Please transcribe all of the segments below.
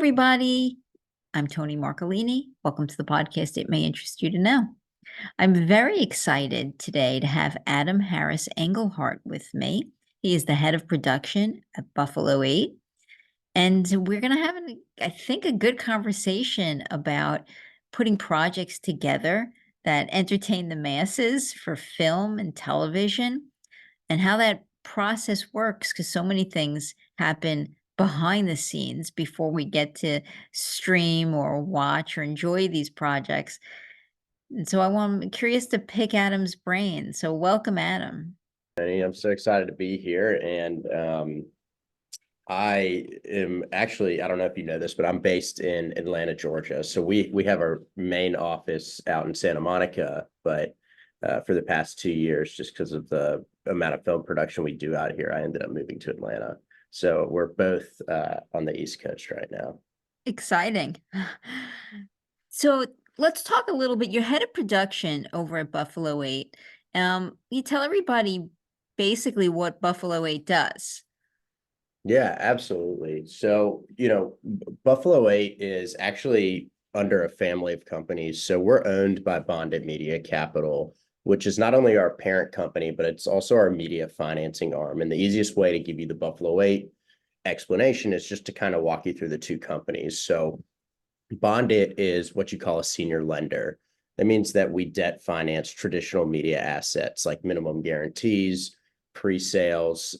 everybody. I'm Toni Marcolini. Welcome to the podcast. It may interest you to know. I'm very excited today to have Adam Harris Engelhard with me. He is the head of production at Buffalo 8. And we're going to have, I think, a good conversation about putting projects together that entertain the masses for film and television and how that process works, because so many things happen behind the scenes before we get to stream or watch or enjoy these projects. And so I'm curious to pick Adam's brain. So welcome, Adam. I'm so excited to be here. And I am actually, I don't know if you know this, but I'm based in Atlanta, Georgia. So we have our main office out in Santa Monica, but for the past 2 years, just because of the amount of film production we do out here, I ended up moving to Atlanta. So we're both on the East Coast right now. Exciting. So let's talk a little bit. You're head of production over at Buffalo 8. You tell everybody basically what Buffalo 8 does. Yeah, absolutely. So, Buffalo 8 is actually under a family of companies. So we're owned by Bonded Media Capital, which is not only our parent company, but it's also our media financing arm. And the easiest way to give you the Buffalo 8 explanation is just to kind of walk you through the two companies. So Bonded is what you call a senior lender. That means that we debt finance traditional media assets like minimum guarantees, pre-sales,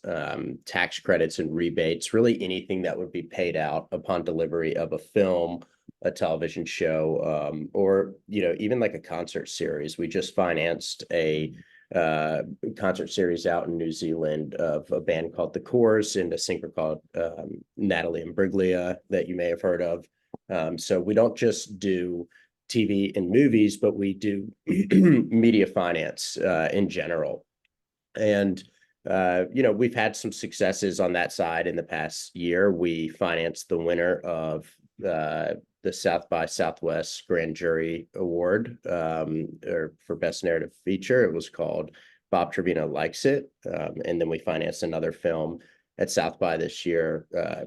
tax credits and rebates, really anything that would be paid out upon delivery of a film, a television show, or even like a concert series. We just financed a concert series out in New Zealand of a band called The Course and a singer called Natalie Imbruglia that you may have heard of. So we don't just do TV and movies, but we do media finance in general. And we've had some successes on that side in the past year. We financed the winner of the South by Southwest Grand Jury Award or for Best Narrative Feature. It was called Bob Trevino Likes It. And then we financed another film at South by this year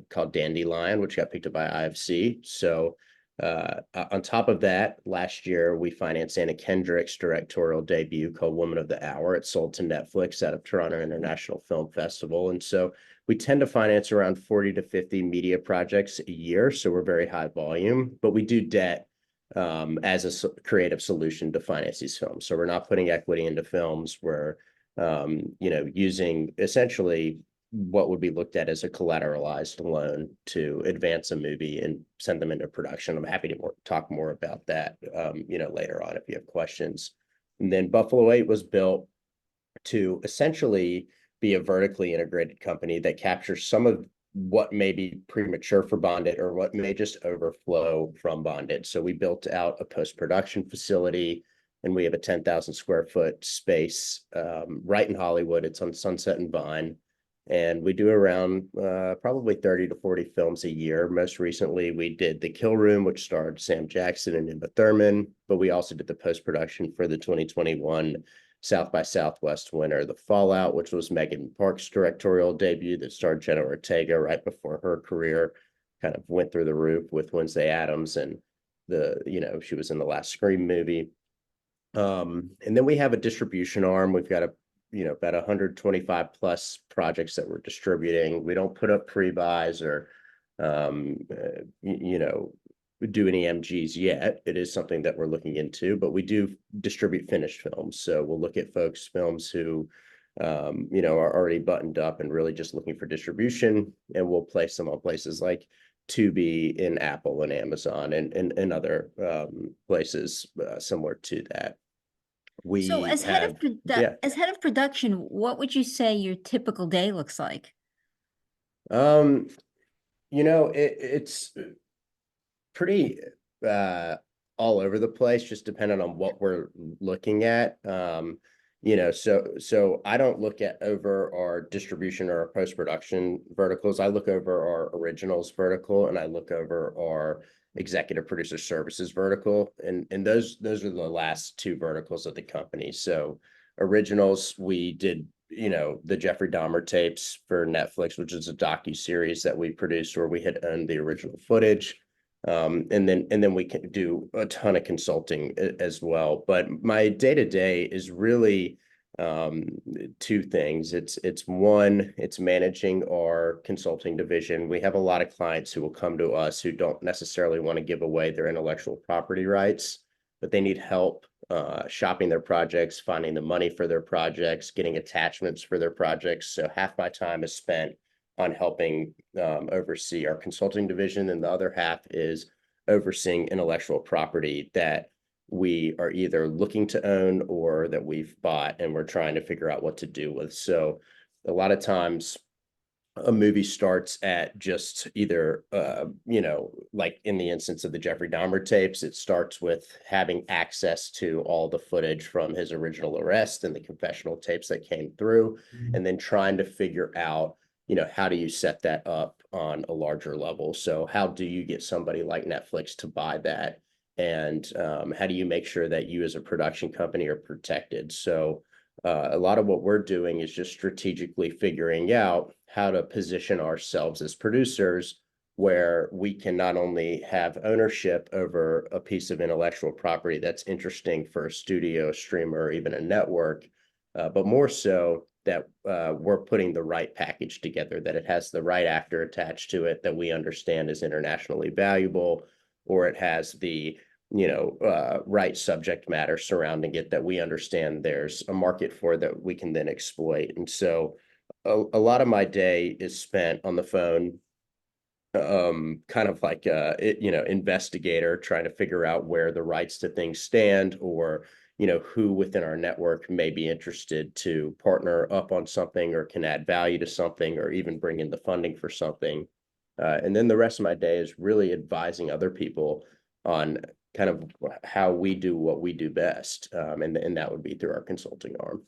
called Dandelion, which got picked up by IFC. So on top of that, last year we financed Anna Kendrick's directorial debut called Woman of the Hour. It sold to Netflix out of Toronto International Film Festival. And so we tend to finance around 40 to 50 media projects a year. So we're very high volume, but we do debt as a creative solution to finance these films. So we're not putting equity into films. We're using essentially what would be looked at as a collateralized loan to advance a movie and send them into production. I'm happy to talk more about that, later on if you have questions. And then Buffalo 8 was built to essentially be a vertically integrated company that captures some of what may be premature for Bonded or what may just overflow from Bonded. So we built out a post-production facility, and we have a 10,000 square foot space right in Hollywood. It's on Sunset and Vine. And we do around probably 30 to 40 films a year. Most recently, we did The Kill Room, which starred Sam Jackson and Uma Thurman, but we also did the post-production for the 2021 South by Southwest winner, The Fallout, which was Megan Park's directorial debut that starred Jenna Ortega right before her career kind of went through the roof with Wednesday Addams, and she was in the last Scream movie. And then we have a distribution arm. We've got about 125 plus projects that we're distributing. We don't put up pre-buys or, do any MGs yet. It is something that we're looking into, but we do distribute finished films. So we'll look at folks' films who, are already buttoned up and really just looking for distribution, and we'll place them on places like Tubi and Apple and Amazon and other places similar to that. So as head of production, what would you say your typical day looks like? It's pretty all over the place, just depending on what we're looking at. So I don't look at over our distribution or our post-production verticals. I look over our originals vertical, and I look over our executive producer services vertical, and those are the last two verticals of the company. So originals, we did the Jeffrey Dahmer tapes for Netflix, which is a docu-series that we produced where we had owned the original footage. And then we can do a ton of consulting as well. But my day-to-day is really two things. It's one, it's managing our consulting division. We have a lot of clients who will come to us who don't necessarily want to give away their intellectual property rights, but they need help shopping their projects, finding the money for their projects, getting attachments for their projects. So half my time is spent on helping oversee our consulting division, and the other half is overseeing intellectual property that we are either looking to own or that we've bought and we're trying to figure out what to do with. So a lot of times a movie starts at just either, like in the instance of the Jeffrey Dahmer tapes, it starts with having access to all the footage from his original arrest and the confessional tapes that came through, and then trying to figure out, how do you set that up on a larger level? So how do you get somebody like Netflix to buy that? And how do you make sure that you as a production company are protected? So a lot of what we're doing is just strategically figuring out how to position ourselves as producers where we can not only have ownership over a piece of intellectual property that's interesting for a studio, streamer, or even a network, but more so that we're putting the right package together, that it has the right actor attached to it that we understand is internationally valuable, or it has the right subject matter surrounding it that we understand there's a market for that we can then exploit. And so a lot of my day is spent on the phone, kind of like investigator trying to figure out where the rights to things stand, or who within our network may be interested to partner up on something or can add value to something or even bring in the funding for something. And then the rest of my day is really advising other people on kind of how we do what we do best. And that would be through our consulting arm.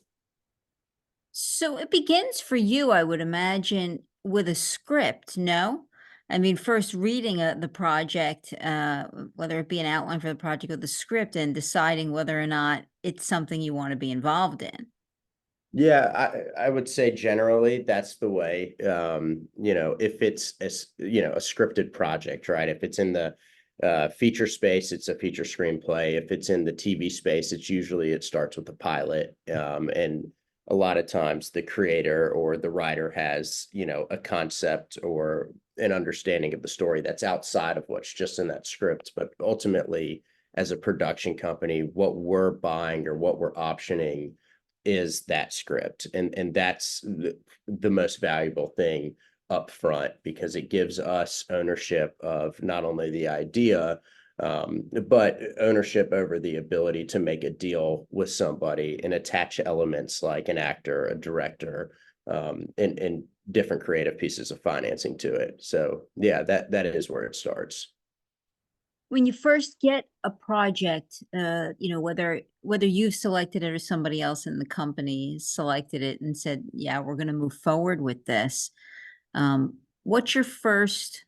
So it begins for you, I would imagine, with a script, no? I mean, first reading the project, whether it be an outline for the project or the script, and deciding whether or not it's something you want to be involved in. Yeah, I would say generally that's the way. If it's a scripted project, right? If it's in the feature space, it's a feature screenplay. If it's in the TV space, it starts with a pilot. And a lot of times the creator or the writer has, a concept or an understanding of the story that's outside of what's just in that script. But ultimately, as a production company, what we're buying or what we're optioning is that script. And that's the most valuable thing up front, because it gives us ownership of not only the idea, but ownership over the ability to make a deal with somebody and attach elements like an actor, a director, and different creative pieces of financing to it. So yeah, that is where it starts. When you first get a project, whether you've selected it or somebody else in the company selected it and said, "Yeah, we're going to move forward with this." Um, what's your first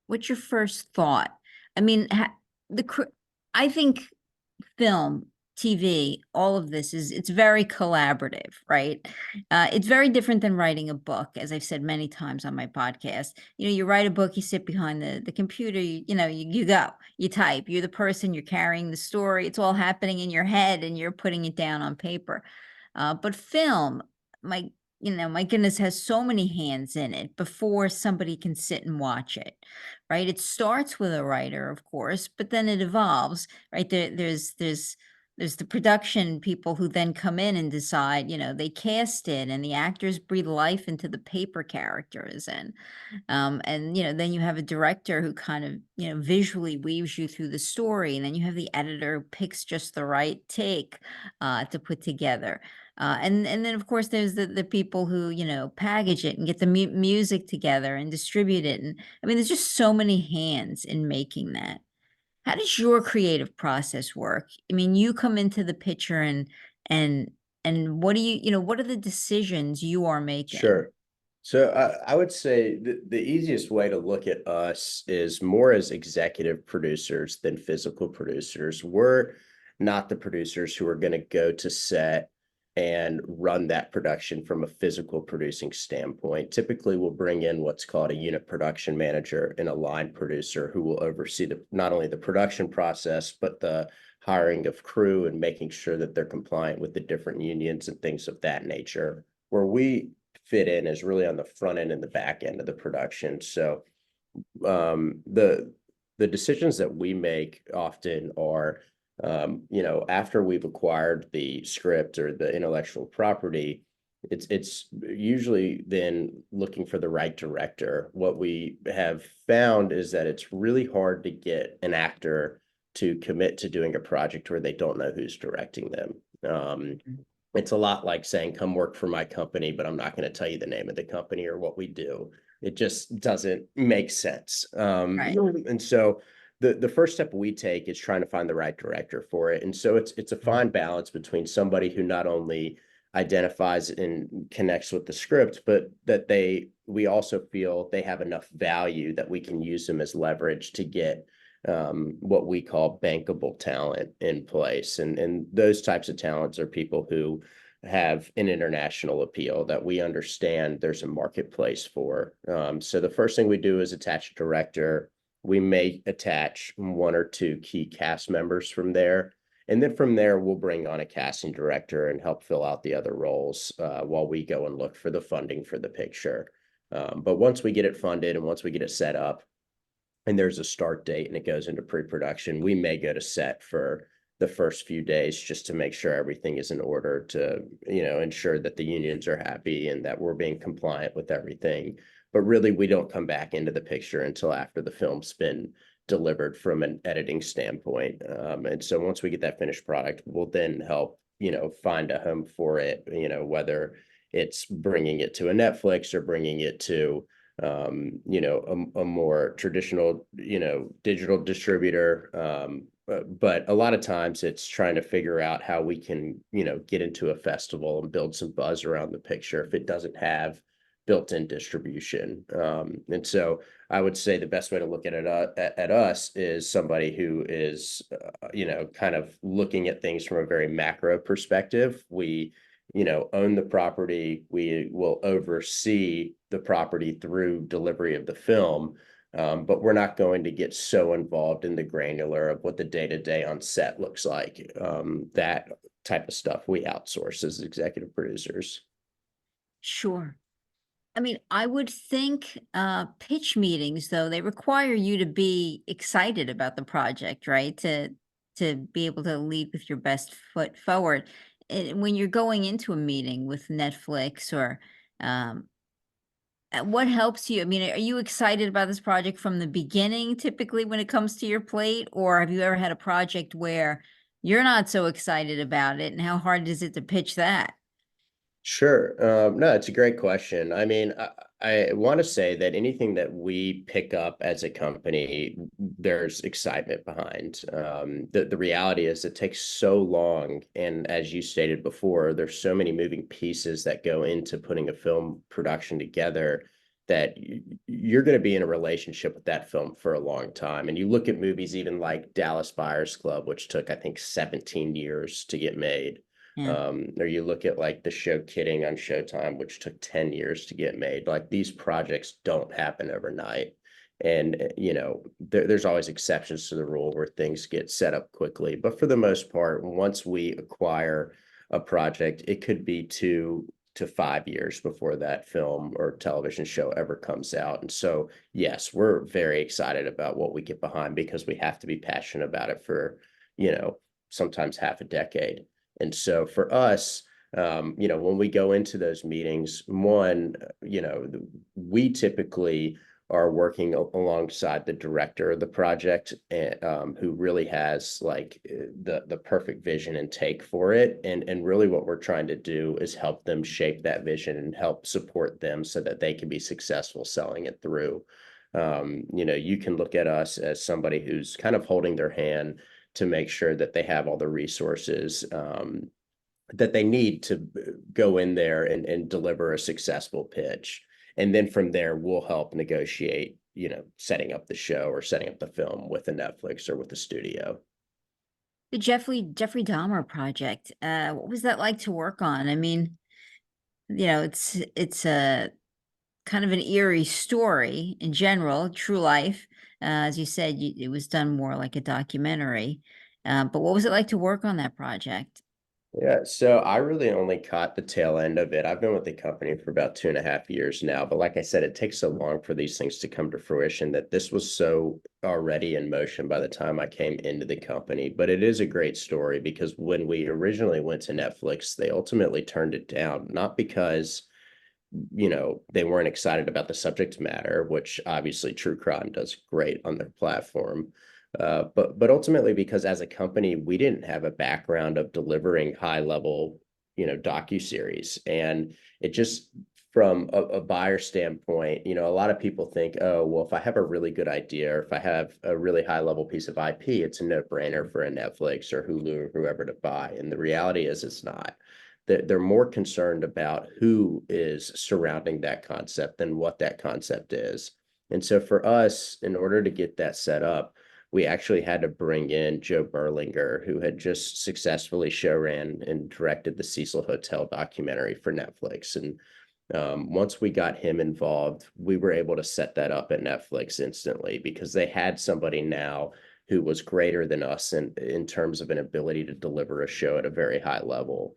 what's your first thought? I mean, I think film, TV, all of this it's very collaborative, right? It's very different than writing a book, as I've said many times on my podcast. You write a book, you sit behind the computer, you go, you type, you're the person, you're carrying the story, it's all happening in your head and you're putting it down on paper. But film, my my goodness, has so many hands in it before somebody can sit and watch it, right? It starts with a writer, of course, but then it evolves, right? There's the production people who then come in and decide, they cast it and the actors breathe life into the paper characters, and then you have a director who kind of visually weaves you through the story, and then you have the editor who picks just the right take to put together, and then of course there's the people who package it and get the music together and distribute it, and I mean there's just so many hands in making that. How does your creative process work? I mean, you come into the picture, and what do what are the decisions you are making? Sure. So I would say the easiest way to look at us is more as executive producers than physical producers. We're not the producers who are going to go to set and run that production from a physical producing standpoint. Typically, we'll bring in what's called a unit production manager and a line producer who will oversee not only the production process, but the hiring of crew and making sure that they're compliant with the different unions and things of that nature. Where we fit in is really on the front end and the back end of the production. So the decisions that we make often are, after we've acquired the script or the intellectual property, it's usually then looking for the right director. What we have found is that it's really hard to get an actor to commit to doing a project where they don't know who's directing them. It's a lot like saying, come work for my company, but I'm not going to tell you the name of the company or what we do. It just doesn't make sense. Right. And so the first step we take is trying to find the right director for it. And so it's a fine balance between somebody who not only identifies and connects with the script, but that we also feel they have enough value that we can use them as leverage to get what we call bankable talent in place. And those types of talents are people who have an international appeal that we understand there's a marketplace for. So the first thing we do is attach a director. We may attach one or two key cast members from there. And then from there, we'll bring on a casting director and help fill out the other roles while we go and look for the funding for the picture. But once we get it funded and once we get it set up, and there's a start date and it goes into pre-production, we may go to set for the first few days just to make sure everything is in order to, ensure that the unions are happy and that we're being compliant with everything. But really, we don't come back into the picture until after the film's been delivered from an editing standpoint. And so once we get that finished product, we'll then help, find a home for it, whether it's bringing it to a Netflix or bringing it to a more traditional, digital distributor. But a lot of times it's trying to figure out how we can, get into a festival and build some buzz around the picture if it doesn't have built-in distribution. And so I would say the best way to look at us is somebody who is, kind of looking at things from a very macro perspective. We own the property. We will oversee the property through delivery of the film, but we're not going to get so involved in the granular of what the day-to-day on set looks like. That type of stuff we outsource as executive producers. Sure. I mean, I would think pitch meetings, though, they require you to be excited about the project, right? To be able to lead with your best foot forward. And when you're going into a meeting with Netflix or what helps you? I mean, are you excited about this project from the beginning, typically when it comes to your plate, or have you ever had a project where you're not so excited about it, and how hard is it to pitch that? Sure. No, it's a great question. I mean, I want to say that anything that we pick up as a company, there's excitement behind. The reality is it takes so long. And as you stated before, there's so many moving pieces that go into putting a film production together that you're going to be in a relationship with that film for a long time. And you look at movies even like Dallas Buyers Club, which took, I think, 17 years to get made. Yeah. Or you look at like the show Kidding on Showtime, which took 10 years to get made. Like these projects don't happen overnight. And, there's always exceptions to the rule where things get set up quickly. But for the most part, once we acquire a project, it could be 2 to 5 years before that film or television show ever comes out. And so, yes, we're very excited about what we get behind because we have to be passionate about it for, sometimes half a decade. And so for us, when we go into those meetings, one, we typically are working alongside the director of the project, who really has like the perfect vision and take for it. And really what we're trying to do is help them shape that vision and help support them so that they can be successful selling it through. You can look at us as somebody who's kind of holding their hand to make sure that they have all the resources that they need to go in there and deliver a successful pitch. And then from there, we'll help negotiate, setting up the show or setting up the film with a Netflix or with the studio. The Jeffrey Dahmer project. What was that like to work on? I mean, it's a kind of an eerie story in general, true life. As you said, it was done more like a documentary. But what was it like to work on that project? Yeah, so I really only caught the tail end of it. I've been with the company for about 2.5 years now, but like I said, it takes so long for these things to come to fruition that this was so already in motion by the time I came into the company. But it is a great story because when we originally went to Netflix, they ultimately turned it down, not because they weren't excited about the subject matter, which obviously true crime does great on their platform. But ultimately because as a company, we didn't have a background of delivering high level, docuseries. And it just from a buyer standpoint, a lot of people think, oh, well, if I have a really good idea or if I have a really high level piece of IP, it's a no-brainer for a Netflix or Hulu or whoever to buy. And the reality is it's not. They're more concerned about who is surrounding that concept than what that concept is. And so for us, in order to get that set up, we actually had to bring in Joe Berlinger, who had just successfully show ran and directed the Cecil Hotel documentary for Netflix. And once we got him involved, we were able to set that up at Netflix instantly because they had somebody now who was greater than us in terms of an ability to deliver a show at a very high level.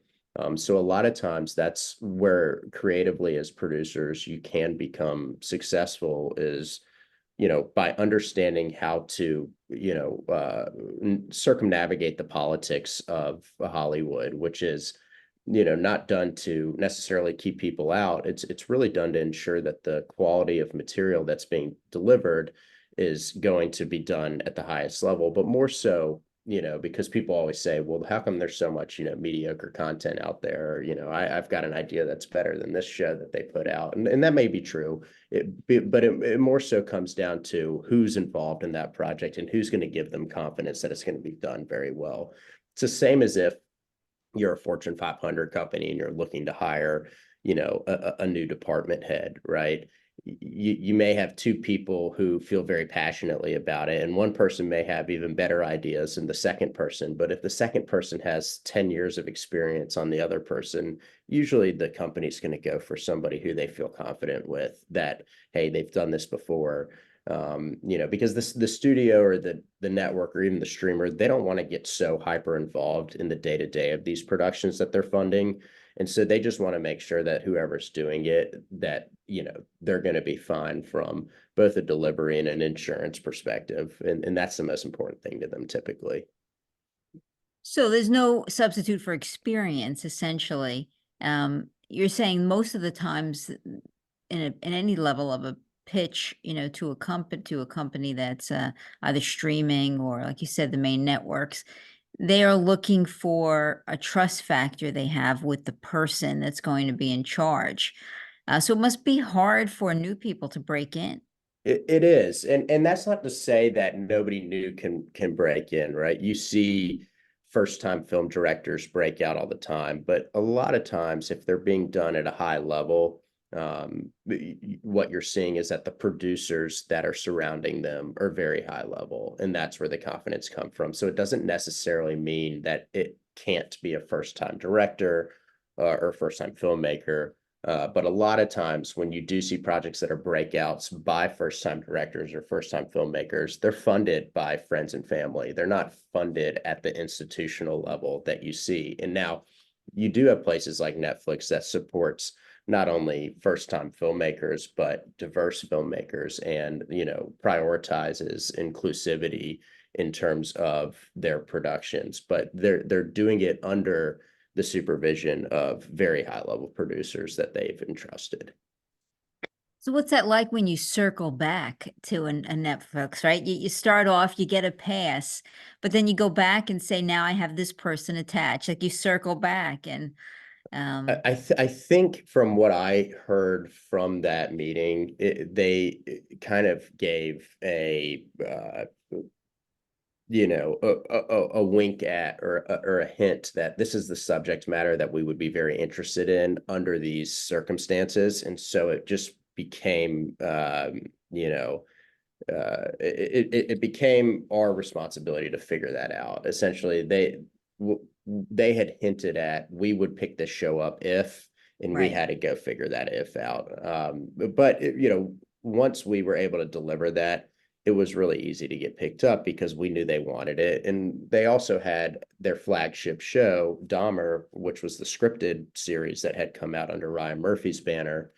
So a lot of times that's where creatively as producers you can become successful is, by understanding how to, circumnavigate the politics of Hollywood, which is, not done to necessarily keep people out. It's really done to ensure that the quality of material that's being delivered is going to be done at the highest level, but more so because people always say, well, how come there's so much, mediocre content out there? I've got an idea that's better than this show that they put out. And that may be true. But it more so comes down to who's involved in that project and who's going to give them confidence that it's going to be done very well. It's the same as if you're a Fortune 500 company and you're looking to hire, a new department head, right? You may have two people who feel very passionately about it, and one person may have even better ideas than the second person. But if the second person has 10 years of experience on the other person, usually the company's going to go for somebody who they feel confident with that, hey, they've done this before. Because the studio or the network or even the streamer, they don't want to get so hyper involved in the day-to-day of these productions that they're funding. And so they just want to make sure that whoever's doing it, that, they're going to be fine from both a delivery and an insurance perspective. And that's the most important thing to them typically. So there's no substitute for experience, essentially. You're saying most of the times in any level of a pitch, to a company that's either streaming or, like you said, the main networks, they are looking for a trust factor they have with the person that's going to be in charge. So it must be hard for new people to break in. It is, and that's not to say that nobody new can break in, right? You see first time film directors break out all the time, but a lot of times if they're being done at a high level, what you're seeing is that the producers that are surrounding them are very high level, and that's where the confidence come from. So it doesn't necessarily mean that it can't be a first time director or first time filmmaker. But a lot of times when you do see projects that are breakouts by first-time directors or first-time filmmakers, they're funded by friends and family. They're not funded at the institutional level that you see. And now you do have places like Netflix that supports not only first-time filmmakers, but diverse filmmakers and, prioritizes inclusivity in terms of their productions. But they're doing it under the supervision of very high level producers that they've entrusted. So what's that like when you circle back to a Netflix, right? You start off, you get a pass, but then you go back and say, now I have this person attached. Like you circle back and I think from what I heard from that meeting, they kind of gave a wink at or a hint that this is the subject matter that we would be very interested in under these circumstances. And so it just became, it became our responsibility to figure that out. Essentially, they had hinted at we would pick this show up if, and we Right. had to go figure that if out. But once we were able to deliver that, it was really easy to get picked up because we knew they wanted it. And they also had their flagship show, Dahmer, which was the scripted series that had come out under Ryan Murphy's banner,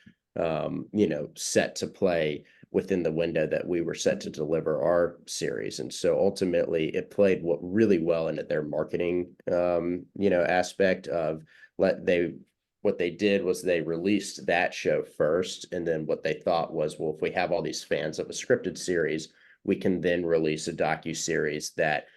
set to play within the window that we were set to deliver our series. And so ultimately it played really well into their marketing, aspect of what they did was they released that show first. And then what they thought was, well, if we have all these fans of a scripted series, we can then release a docu-series that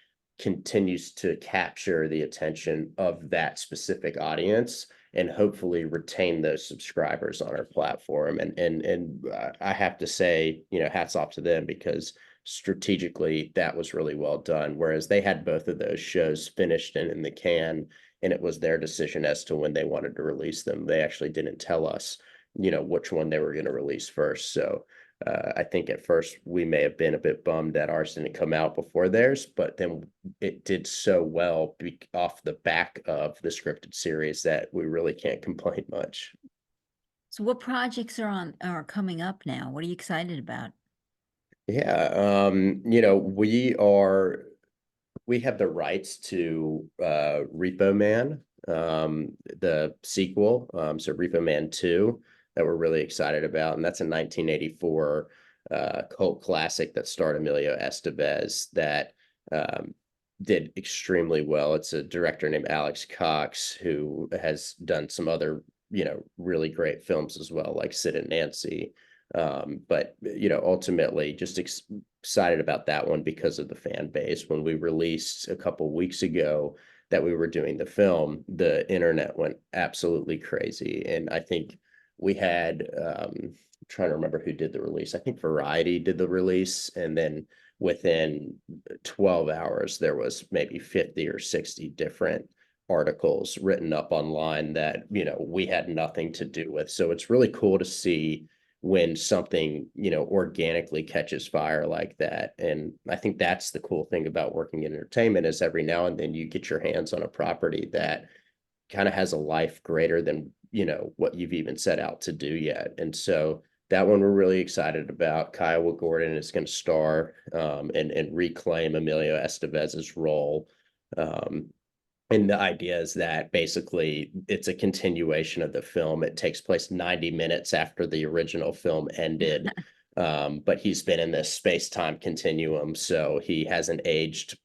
continues to capture the attention of that specific audience and hopefully retain those subscribers on our platform. And I have to say, hats off to them because strategically that was really well done. Whereas they had both of those shows finished and in the can, and it was their decision as to when they wanted to release them. They actually didn't tell us, which one they were going to release first. So I think at first we may have been a bit bummed that ours didn't come out before theirs, but then it did so well off the back of the scripted series that we really can't complain much. So what projects are coming up now? What are you excited about? Yeah, we have the rights to Repo Man, the sequel, so Repo Man 2, that we're really excited about. And that's a 1984 cult classic that starred Emilio Estevez that did extremely well. It's a director named Alex Cox who has done some other, really great films as well, like Sid and Nancy. But ultimately just excited about that one because of the fan base. When we released a couple weeks ago that we were doing the film, the internet went absolutely crazy. And I think we had, I'm trying to remember who did the release. I think Variety did the release. And then within 12 hours, there was maybe 50 or 60 different articles written up online that, we had nothing to do with. So it's really cool to see when something, organically catches fire like that. And I think that's the cool thing about working in entertainment is every now and then you get your hands on a property that kind of has a life greater than, what you've even set out to do yet. And so that one we're really excited about. Kiowa Gordon is going to star and reclaim Emilio Estevez's role. And the idea is that basically it's a continuation of the film. It takes place 90 minutes after the original film ended. But he's been in this space-time continuum, so he hasn't aged,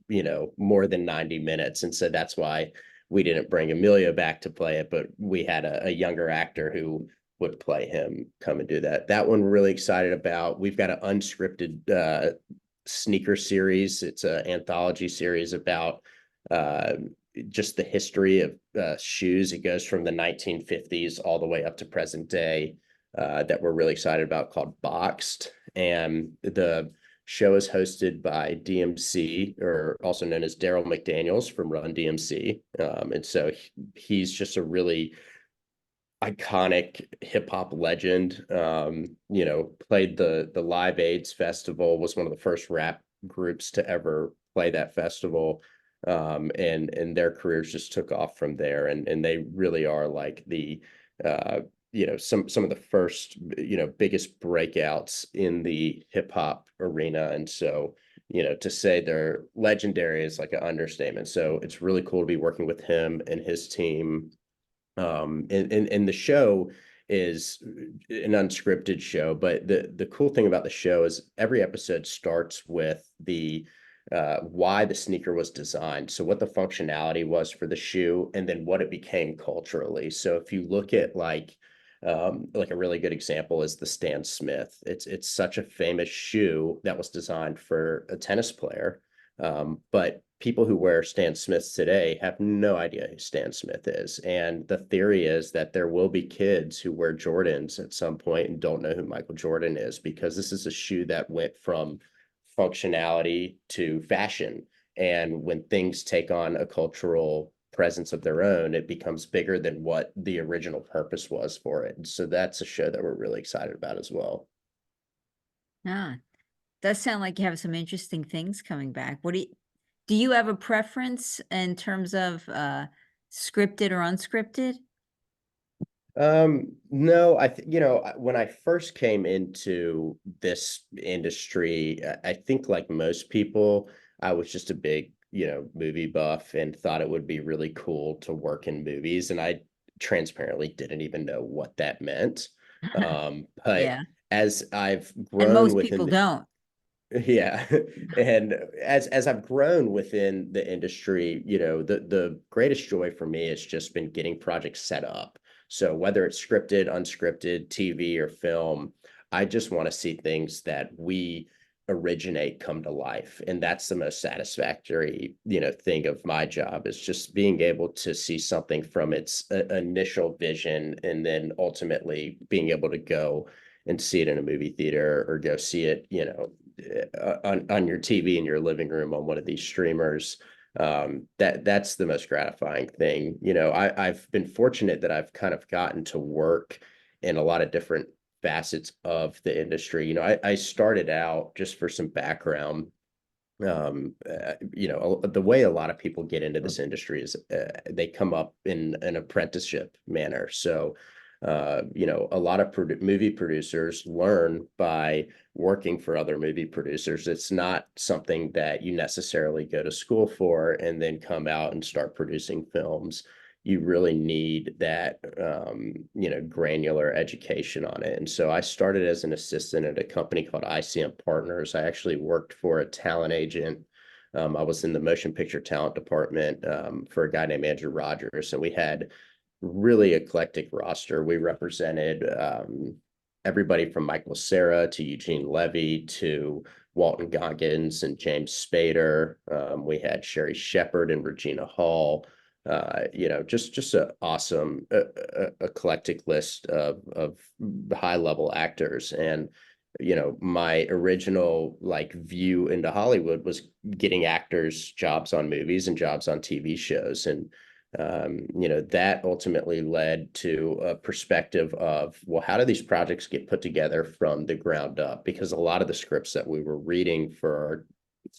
more than 90 minutes. And so that's why we didn't bring Emilio back to play it, but we had a younger actor who would play him come and do that. That one we're really excited about. We've got an unscripted sneaker series. It's an anthology series about just the history of shoes. It goes from the 1950s all the way up to present day, that we're really excited about, called Boxed. And the show is hosted by DMC, or also known as Daryl McDaniels from Run DMC. And so he's just a really iconic hip hop legend. Played the Live AIDS Festival, was one of the first rap groups to ever play that festival. And their careers just took off from there. And they really are like the some of the first, biggest breakouts in the hip hop arena. And so, to say they're legendary is like an understatement. So it's really cool to be working with him and his team. And the show is an unscripted show, but the cool thing about the show is every episode starts with the why the sneaker was designed. So what the functionality was for the shoe, and then what it became culturally. So if you look at like a really good example is the Stan Smith. It's such a famous shoe that was designed for a tennis player. But people who wear Stan Smiths today have no idea who Stan Smith is. And the theory is that there will be kids who wear Jordans at some point and don't know who Michael Jordan is, because this is a shoe that went from functionality to fashion. And when things take on a cultural presence of their own, it becomes bigger than what the original purpose was for it. And so that's a show that we're really excited about as well. Ah, Does sound like you have some interesting things coming back. Do you have a preference in terms of scripted or unscripted? No, you know, when I first came into this industry, I think like most people, I was just a big, you know, movie buff and thought it would be really cool to work in movies. And I transparently didn't even know what that meant. But Yeah. as I've And grown most within people the, don't. yeah. And as I've grown within the industry, you know, the greatest joy for me has just been getting projects set up. So whether it's scripted, unscripted, TV or film, I just want to see things that we originate come to life. And that's the most satisfactory, you know, thing of my job is just being able to see something from its initial vision and then ultimately being able to go and see it in a movie theater or go see it, you know, on your TV in your living room on one of these streamers. That's the most gratifying thing. You know, I've been fortunate that I've kind of gotten to work in a lot of different facets of the industry. You know, I started out just for some background. You know, the way a lot of people get into this industry is they come up in an apprenticeship manner. So you know, a lot of movie producers learn by working for other movie producers. It's not something that you necessarily go to school for and then come out and start producing films. You really need that, you know, granular education on it. And so I started as an assistant at a company called ICM Partners. I actually worked for a talent agent. I was in the motion picture talent department for a guy named Andrew Rogers, and we had really eclectic roster. We represented everybody from Michael Cera to Eugene Levy to Walton Goggins and James Spader. We had Sherry Shepard and Regina Hall. You know, just an awesome eclectic list of high level actors. And you know, my original like view into Hollywood was getting actors jobs on movies and jobs on TV shows. And you know, that ultimately led to a perspective of, well, how do these projects get put together from the ground up? Because a lot of the scripts that we were reading for our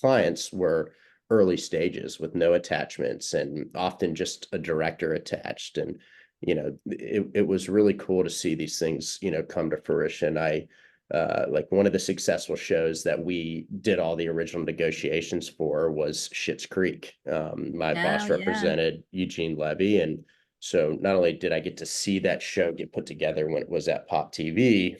clients were early stages with no attachments and often just a director attached. And, you know, it was really cool to see these things, you know, come to fruition. Like one of the successful shows that we did all the original negotiations for was Schitt's Creek. My Oh, boss yeah. represented Eugene Levy, and so not only did I get to see that show get put together when it was at Pop TV,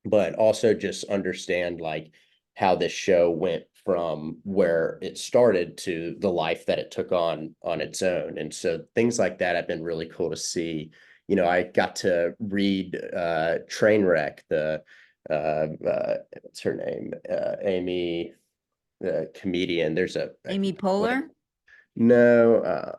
but also just understand like how this show went from where it started to the life that it took on its own. And so things like that have been really cool to see. You know, I got to read Trainwreck, the what's her name? Amy, the comedian. There's a Amy what Poehler? no uh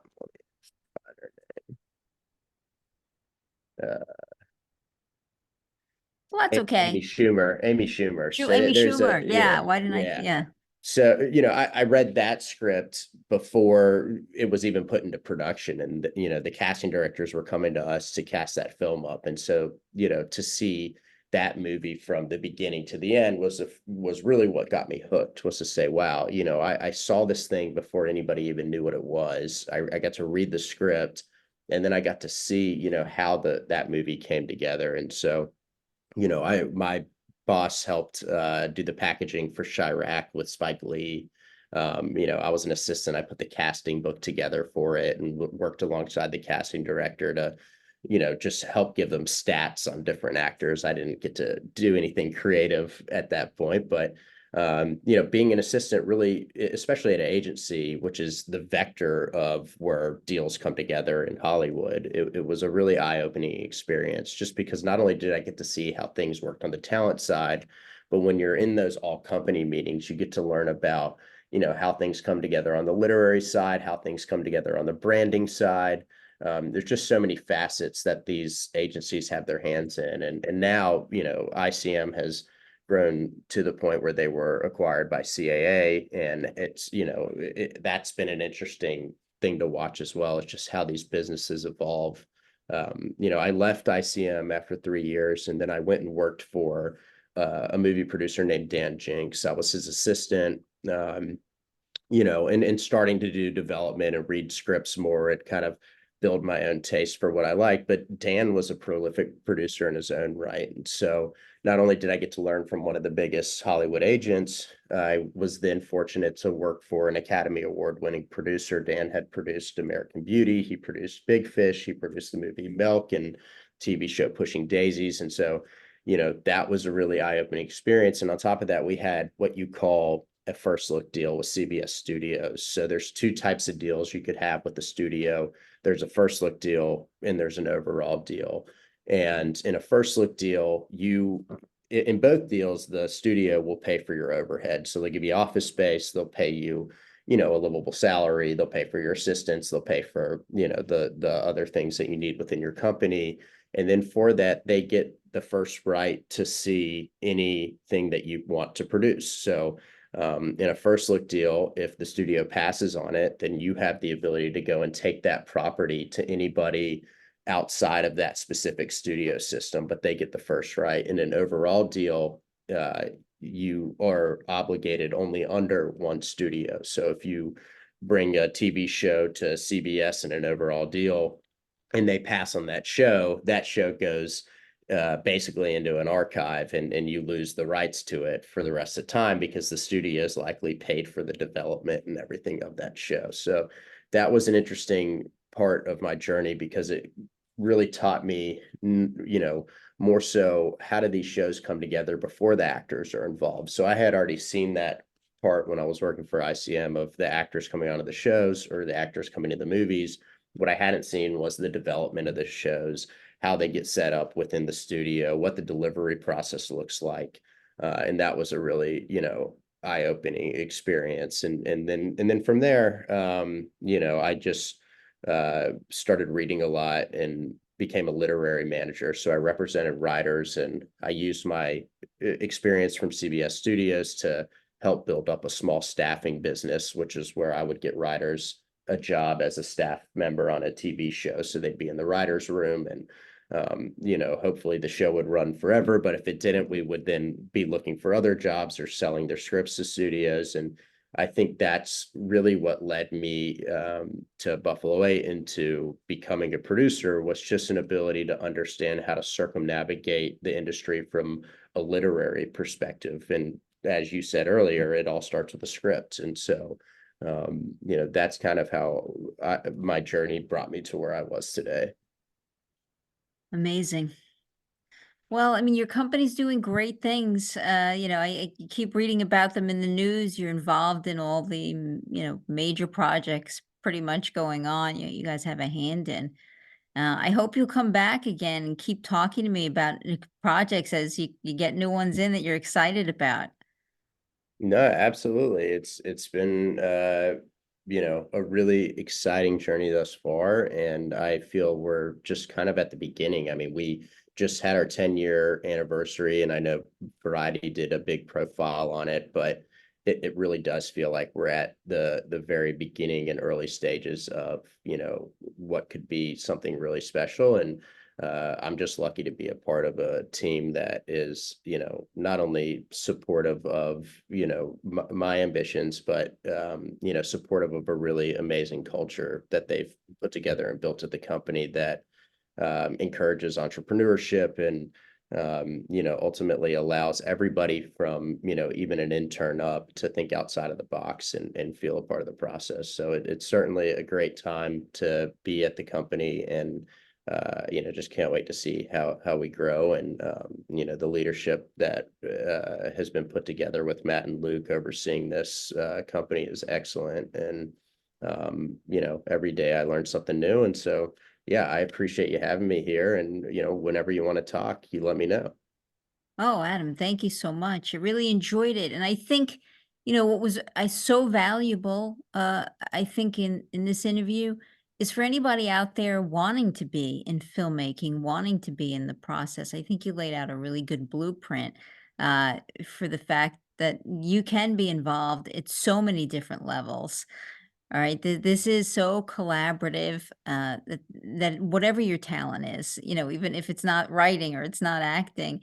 Well, that's Amy okay. Schumer, Amy Schumer. So Amy there's a Schumer. Yeah. Why didn't I? yeah. Yeah. So, you know, I read that script before it was even put into production. And, you know, the casting directors were coming to us to cast that film up. And so, you know, to see that movie from the beginning to the end was really what got me hooked, was to say, wow, you know, I saw this thing before anybody even knew what it was. I got to read the script and then I got to see, you know, how that movie came together. And so, you know, my boss helped do the packaging for Chirac with Spike Lee. You know, I was an assistant. I put the casting book together for it and worked alongside the casting director to, you know, just help give them stats on different actors. I didn't get to do anything creative at that point, but you know, being an assistant really, especially at an agency, which is the vector of where deals come together in Hollywood, it was a really eye-opening experience just because not only did I get to see how things worked on the talent side, but when you're in those all company meetings, you get to learn about, you know, how things come together on the literary side, how things come together on the branding side. There's just so many facets that these agencies have their hands in. And now, you know, ICM has grown to the point where they were acquired by CAA. And it's, you know, that's been an interesting thing to watch as well. It's just how these businesses evolve. You know, I left ICM after 3 years and then I went and worked for a movie producer named Dan Jinks. I was his assistant. And starting to do development and read scripts more and kind of build my own taste for what I like. But Dan was a prolific producer in his own right. And so not only did I get to learn from one of the biggest Hollywood agents, I was then fortunate to work for an Academy Award winning producer. Dan had produced American Beauty. He produced Big Fish. He produced the movie Milk and TV show Pushing Daisies. And so, that was a really eye-opening experience. And on top of that, we had what you call a first look deal with CBS Studios. So there's two types of deals you could have with the studio. There's a first look deal and there's an overall deal. And in a first look deal, in both deals, the studio will pay for your overhead. So they give you office space, they'll pay you, a livable salary, they'll pay for your assistants, they'll pay for, the other things that you need within your company. And then for that, they get the first right to see anything that you want to produce. So in a first look deal, if the studio passes on it, then you have the ability to go and take that property to anybody outside of that specific studio system, but they get the first right. In an overall deal, you are obligated only under one studio. So if you bring a TV show to CBS in an overall deal and they pass on that show goes basically into an archive and you lose the rights to it for the rest of the time because the studio is likely paid for the development and everything of that show. So that was an interesting part of my journey because it really taught me, more so how do these shows come together before the actors are involved. So I had already seen that part when I was working for ICM of the actors coming onto the shows or the actors coming to the movies. What I hadn't seen was the development of the shows, how they get set up within the studio, what the delivery process looks like. And that was a really, eye-opening experience. And then from there, I just started reading a lot and became a literary manager. So I represented writers and I used my experience from CBS Studios to help build up a small staffing business, which is where I would get writers a job as a staff member on a TV show. So they'd be in the writer's room and hopefully the show would run forever. But if it didn't, we would then be looking for other jobs or selling their scripts to studios. And I think that's really what led me to Buffalo 8 into becoming a producer was just an ability to understand how to circumnavigate the industry from a literary perspective. And as you said earlier, it all starts with a script. And so, that's kind of how my journey brought me to where I was today. Amazing. Well, I mean, your company's doing great things. I keep reading about them in the news. You're involved in all the, major projects pretty much going on. You guys have a hand in. I hope you'll come back again and keep talking to me about projects as you get new ones in that you're excited about. No, absolutely. It's been a really exciting journey thus far, and I feel we're just kind of at the beginning. I mean, we just had our 10-year anniversary, and I know Variety did a big profile on it, but it really does feel like we're at the very beginning and early stages of, what could be something really special. And I'm just lucky to be a part of a team that is, not only supportive of, my ambitions, but, supportive of a really amazing culture that they've put together and built at the company that encourages entrepreneurship and, ultimately allows everybody from, even an intern up to think outside of the box and feel a part of the process. So it's certainly a great time to be at the company and, just can't wait to see how we grow and, the leadership that has been put together with Matt and Luke overseeing this company is excellent. And, every day I learn something new. And so, yeah, I appreciate you having me here. And, whenever you want to talk, you let me know. Oh, Adam, thank you so much. I really enjoyed it. And I think, what was I so valuable, I think in this interview is for anybody out there wanting to be in filmmaking, wanting to be in the process. I think you laid out a really good blueprint for the fact that you can be involved at so many different levels. All right, this is so collaborative, that whatever your talent is, even if it's not writing or it's not acting,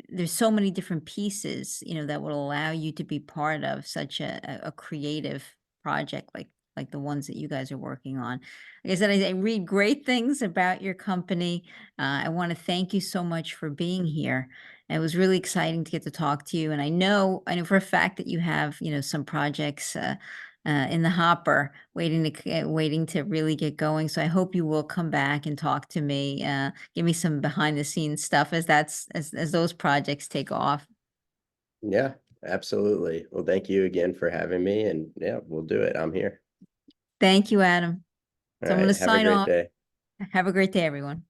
there's so many different pieces, that will allow you to be part of such a creative project like the ones that you guys are working on. Like I said, I read great things about your company. I want to thank you so much for being here. It was really exciting to get to talk to you, and I know for a fact that you have, some projects. In the hopper, waiting to really get going. So I hope you will come back and talk to me, give me some behind the scenes stuff as those projects take off. Yeah, absolutely. Well, thank you again for having me, and yeah, we'll do it. I'm here. Thank you, Adam. All So I'm going right. to Have a sign great off. day. Have a great day, everyone.